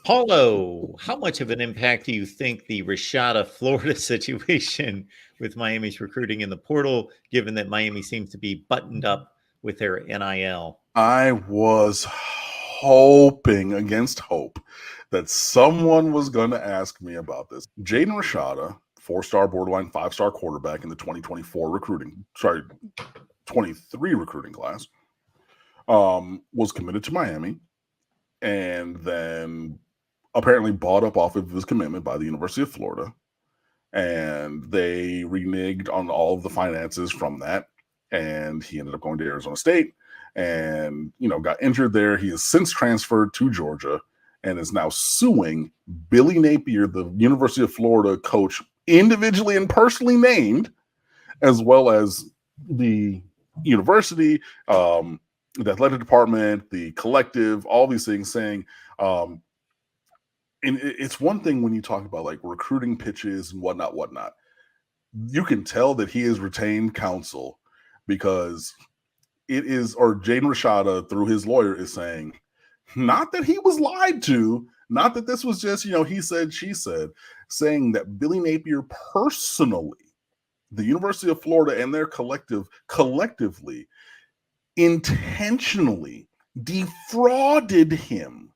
Paulo, how much of an impact do you think the Rashada, Florida situation with Miami's recruiting in the portal, given that Miami seems to be buttoned up with their NIL? I was hoping against hope that someone was going to ask me about this. Jaden Rashada, 4-star borderline 5-star quarterback in the 23 recruiting class, was committed to Miami and then apparently bought up off of his commitment by the University of Florida. And they reneged on all of the finances from that. And he ended up going to Arizona State and, got injured there. He has since transferred to Georgia and is now suing Billy Napier, the University of Florida coach, individually and personally named, as well as the university, the athletic department, the collective, all these things, saying, and it's one thing when you talk about like recruiting pitches and whatnot. You can tell that he has retained counsel because Jaden Rashada through his lawyer is saying, not that he was lied to, not that this was just, he said, she said, saying that Billy Napier personally, the University of Florida and their collectively, intentionally defrauded him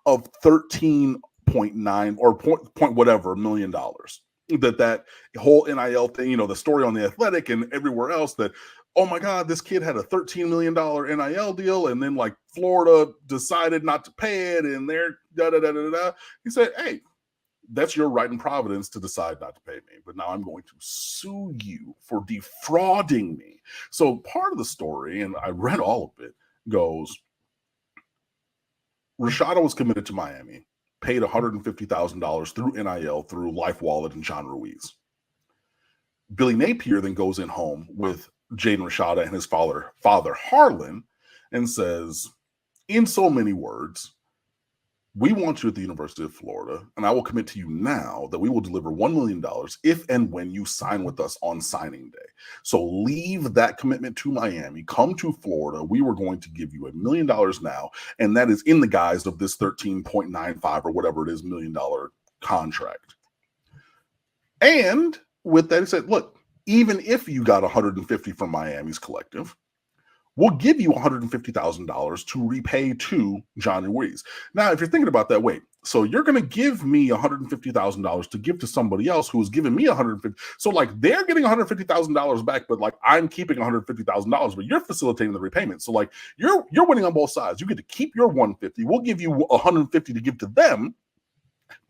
of $13.9 or point whatever $1 million. That whole NIL thing, the story on The Athletic and everywhere else that, oh my God, this kid had a $13 million NIL deal, and then like Florida decided not to pay it, and they're da-da-da-da-da. He said, hey, that's your right in Providence to decide not to pay me, but now I'm going to sue you for defrauding me. So part of the story, and I read all of it, goes, Rashada was committed to Miami, paid $150,000 through NIL, through Life Wallet and John Ruiz. Billy Napier then goes in home with Jaden Rashada and his father Harlan, and says, in so many words, we want you at the University of Florida, and I will commit to you now that we will deliver $1 million if and when you sign with us on signing day. So leave that commitment to Miami, come to Florida. We were going to give you $1 million now, and that is in the guise of this $13.95 or whatever it is $1 million contract. And with that, he said, look, even if you got $150 from Miami's collective, we'll give you $150,000 to repay to John Ruiz. Now, if you're thinking about that, wait, so you're going to give me $150,000 to give to somebody else who is giving me $150,000. So like they're getting $150,000 back, but like I'm keeping $150,000, but you're facilitating the repayment. So like you're winning on both sides. You get to keep your $150. We'll give you $150 to give to them,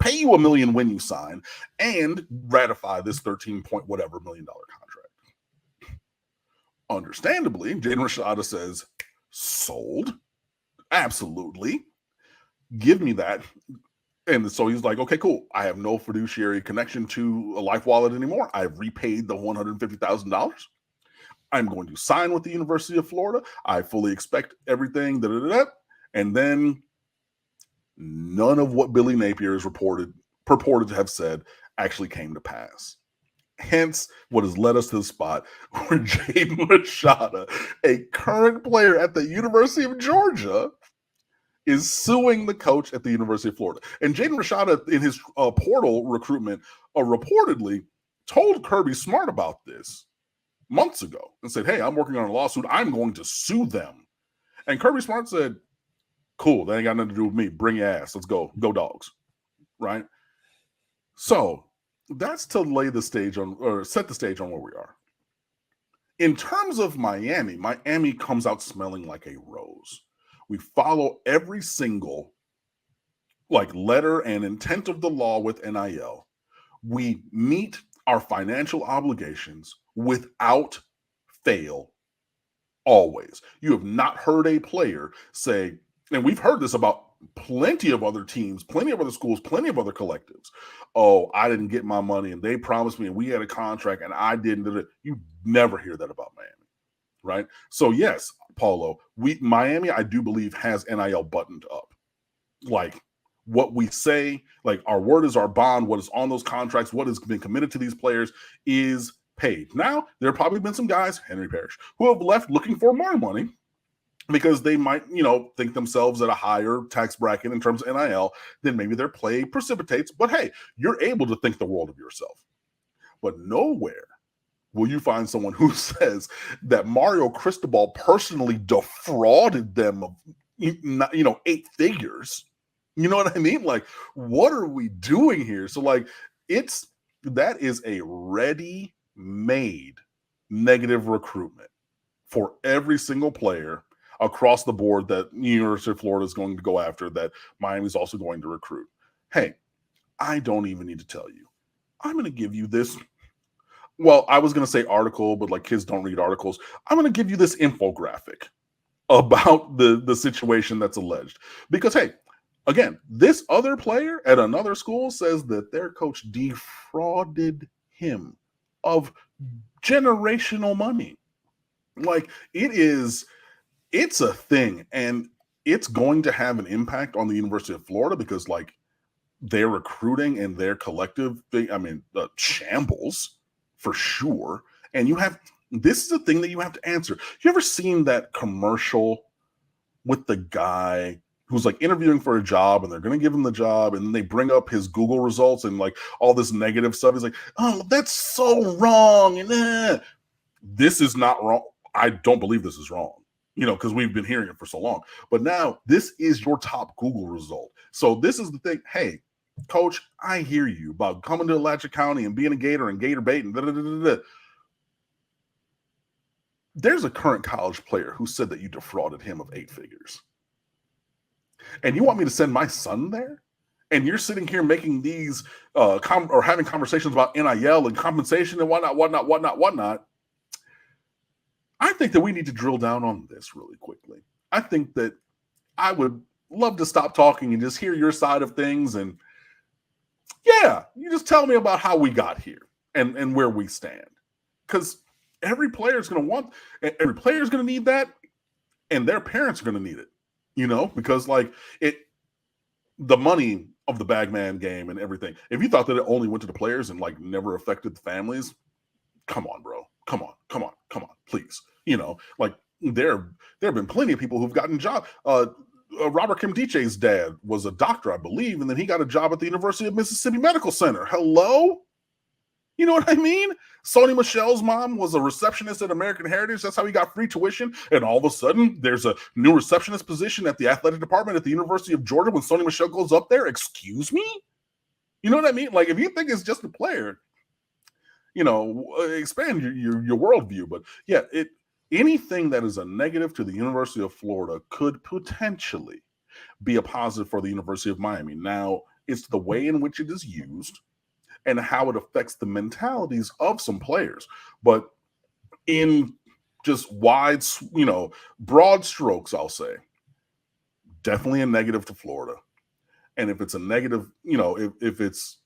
pay you $1 million when you sign, and ratify this $13 point whatever $1 million contract. Understandably, Jaden Rashada says, sold. Absolutely. Give me that. And so he's like, okay, cool. I have no fiduciary connection to a Life Wallet anymore. I've repaid the $150,000. I'm going to sign with the University of Florida. I fully expect everything. And then none of what Billy Napier is purported to have said actually came to pass. Hence, what has led us to the spot where Jaden Rashada, a current player at the University of Georgia, is suing the coach at the University of Florida. And Jaden Rashada, in his portal recruitment, reportedly told Kirby Smart about this months ago and said, hey, I'm working on a lawsuit. I'm going to sue them. And Kirby Smart said, cool, that ain't got nothing to do with me. Bring your ass. Let's go. Go Dogs. Right? So that's to lay the stage on, or set the stage on where we are. In terms of Miami comes out smelling like a rose. We follow every single like letter and intent of the law with NIL. We meet our financial obligations without fail, always. You have not heard a player say, and we've heard this about plenty of other teams, plenty of other schools, plenty of other collectives. Oh, I didn't get my money and they promised me and we had a contract and I didn't. You never hear that about Miami, right? So yes, Paulo, Miami, I do believe, has NIL buttoned up. Like what we say, like our word is our bond, what is on those contracts, what has been committed to these players is paid. Now, there have probably been some guys, Henry Parrish, who have left looking for more money. because they might, think themselves at a higher tax bracket in terms of NIL than maybe their play precipitates. But hey, you're able to think the world of yourself. But nowhere will you find someone who says that Mario Cristobal personally defrauded them of, 8 figures. You know what I mean? Like, what are we doing here? So, like, that is a ready-made negative recruitment for every single player across the board that University of Florida is going to go after, that Miami's also going to recruit. Hey, I don't even need to tell you. I'm going to give you this. Well, I was going to say article, but like kids don't read articles. I'm going to give you this infographic about the situation that's alleged. Because, hey, again, this other player at another school says that their coach defrauded him of generational money. Like, it's a thing, and it's going to have an impact on the University of Florida because, like, their recruiting and their collective thing, shambles for sure. And this is the thing that you have to answer. You ever seen that commercial with the guy who's like interviewing for a job and they're going to give him the job and then they bring up his Google results and like all this negative stuff? He's like, oh, that's so wrong. And this is not wrong. I don't believe this is wrong, because we've been hearing it for so long. But now this is your top Google result. So this is the thing. Hey, coach, I hear you about coming to Alachua County and being a Gator and Gator bait and da-da-da-da-da. There's a current college player who said that you defrauded him of 8 figures. And you want me to send my son there? And you're sitting here making these or having conversations about NIL and compensation and whatnot. I think that we need to drill down on this really quickly. I think that I would love to stop talking and just hear your side of things. And yeah, you just tell me about how we got here and where we stand. Because every player is going to need that, and their parents are going to need it, because like the money of the bagman game and everything. If you thought that it only went to the players and like never affected the families, come on, bro. Come on, please. Like there have been plenty of people who've gotten jobs. Robert Kimdiche's dad was a doctor, I believe, and then he got a job at the University of Mississippi Medical Center. Hello? You know what I mean? Sony Michelle's mom was a receptionist at American Heritage. That's how he got free tuition. And all of a sudden, there's a new receptionist position at the athletic department at the University of Georgia when Sony Michelle goes up there. Excuse me? You know what I mean? Like, if you think it's just a player, expand your worldview. But yeah, anything that is a negative to the University of Florida could potentially be a positive for the University of Miami. Now, it's the way in which it is used and how it affects the mentalities of some players. But in just broad strokes, I'll say, definitely a negative to Florida. And if it's a negative, if it's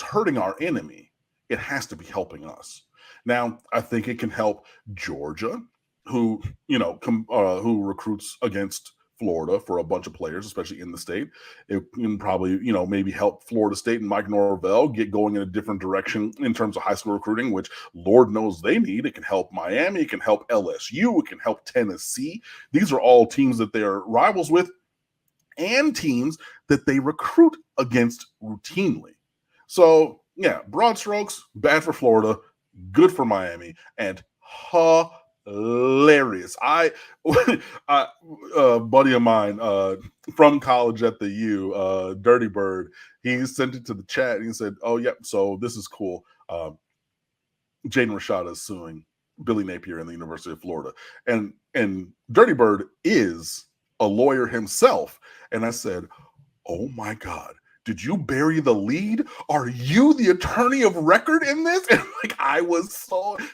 hurting our enemy, it has to be helping us. Now, I think it can help Georgia, who recruits against Florida for a bunch of players, especially in the state. It can probably, maybe help Florida State and Mike Norvell get going in a different direction in terms of high school recruiting, which Lord knows they need. It can help Miami. It can help LSU. It can help Tennessee. These are all teams that they are rivals with and teams that they recruit against routinely. So, yeah, broad strokes, bad for Florida, good for Miami, and hilarious. A buddy of mine from college at the U, Dirty Bird, he sent it to the chat and he said, oh, yep, so this is cool. Jaden Rashada is suing Billy Napier in the University of Florida. And Dirty Bird is a lawyer himself. And I said, oh, my God. Did you bury the lead? Are you the attorney of record in this? And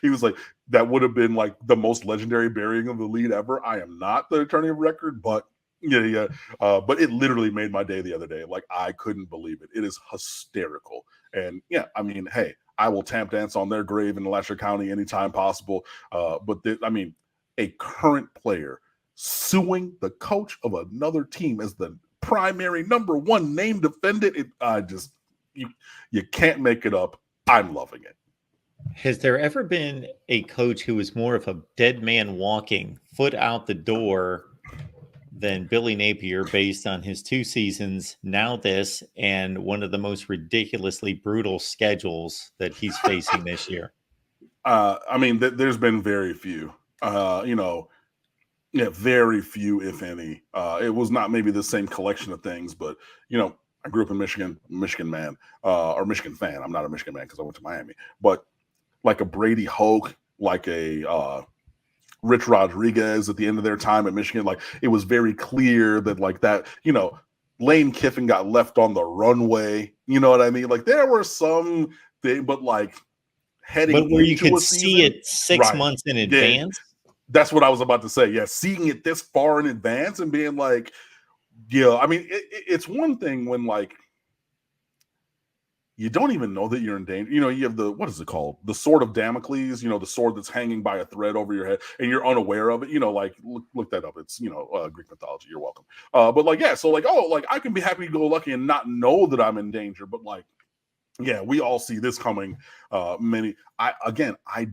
he was like, that would have been like the most legendary burying of the lead ever. I am not the attorney of record, but yeah. But it literally made my day the other day. Like, I couldn't believe it. It is hysterical. And yeah, I mean, hey, I will tap dance on their grave in Alachua County anytime possible. But a current player suing the coach of another team as the primary number one named defendant. You can't make it up. I'm loving it. Has there ever been a coach who was more of a dead man walking, foot out the door, than Billy Napier based on his 2 seasons, now this, and one of the most ridiculously brutal schedules that he's facing this year? I mean, there's been very few. You know, yeah, very few, if any. It was not maybe the same collection of things, but you know, I grew up in Michigan, Michigan man, or Michigan fan. I'm not a Michigan man because I went to Miami, but like a Brady Hoke, like a Rich Rodriguez at the end of their time at Michigan, like it was very clear that like that, you know, Lane Kiffin got left on the runway. You know what I mean? Like there were some things, but like heading But where you into could a see season, it 6 right? months in Yeah, advance? that's what I was about to say. Yeah, seeing it this far in advance and being like, yeah, I mean, it's one thing when like you don't even know that you're in danger. You know, you have the, what is it called? The sword of Damocles, you know, the sword that's hanging by a thread over your head and you're unaware of it. You know, like look that up. It's, you know, Greek mythology. You're welcome. But like, yeah, so like, oh, like I can be happy to go lucky and not know that I'm in danger. But like, yeah, we all see this coming. I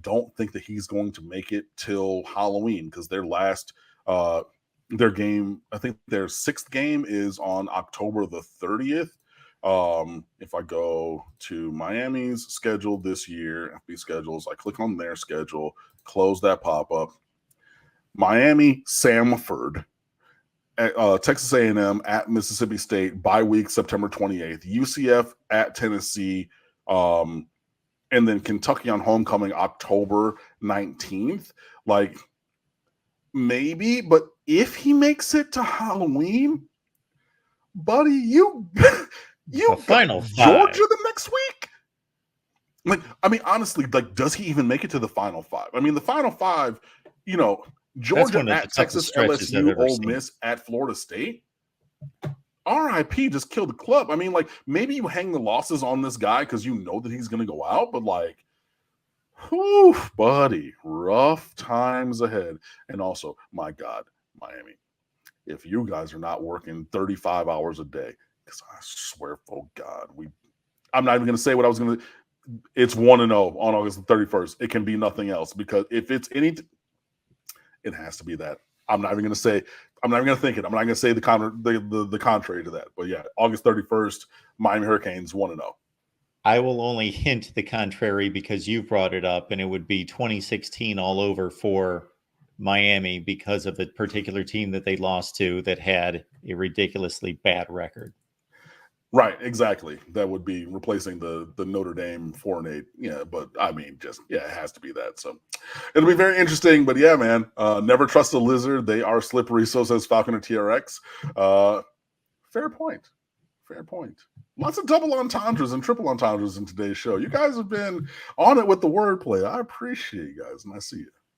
don't think that he's going to make it till Halloween because their game, I think their 6th game is on October the 30th. If I go to Miami's schedule this year, FB schedules, I click on their schedule, close that pop-up. Miami, Samford, Texas A&M at Mississippi State, bye week September 28th, UCF at Tennessee, and then Kentucky on homecoming October 19th. Like maybe, but if he makes it to Halloween, buddy, you The got final 5. Georgia the next week. Like, I mean, honestly, like, does he even make it to the Final 5? I mean, the Final 5, you know, That's Georgia one of the at toughest Texas, stretches I've LSU, ever Ole seen. Miss at Florida State. RIP just killed the club. I mean, like, maybe you hang the losses on this guy because you know that he's going to go out, but like, whew, buddy, rough times ahead. And also, my God, Miami, if you guys are not working 35 hours a day, because I swear, oh God, I'm not even going to say what I was going to. It's 1-0 on August the 31st. It can be nothing else because if it's it has to be that. I'm not even going to say. I'm not even going to think it. I'm not going to say the contrary to that. But yeah, August 31st, Miami Hurricanes 1-0. I will only hint the contrary because you brought it up, and it would be 2016 all over for Miami because of a particular team that they lost to that had a ridiculously bad record. Right, exactly. That would be replacing the Notre Dame 4-8. Yeah, but I mean, just it has to be that. So it'll be very interesting. But yeah, man, never trust a lizard. They are slippery. So says Falconer TRX. Fair point. Fair point. Lots of double entendres and triple entendres in today's show. You guys have been on it with the wordplay. I appreciate you guys, and I see you.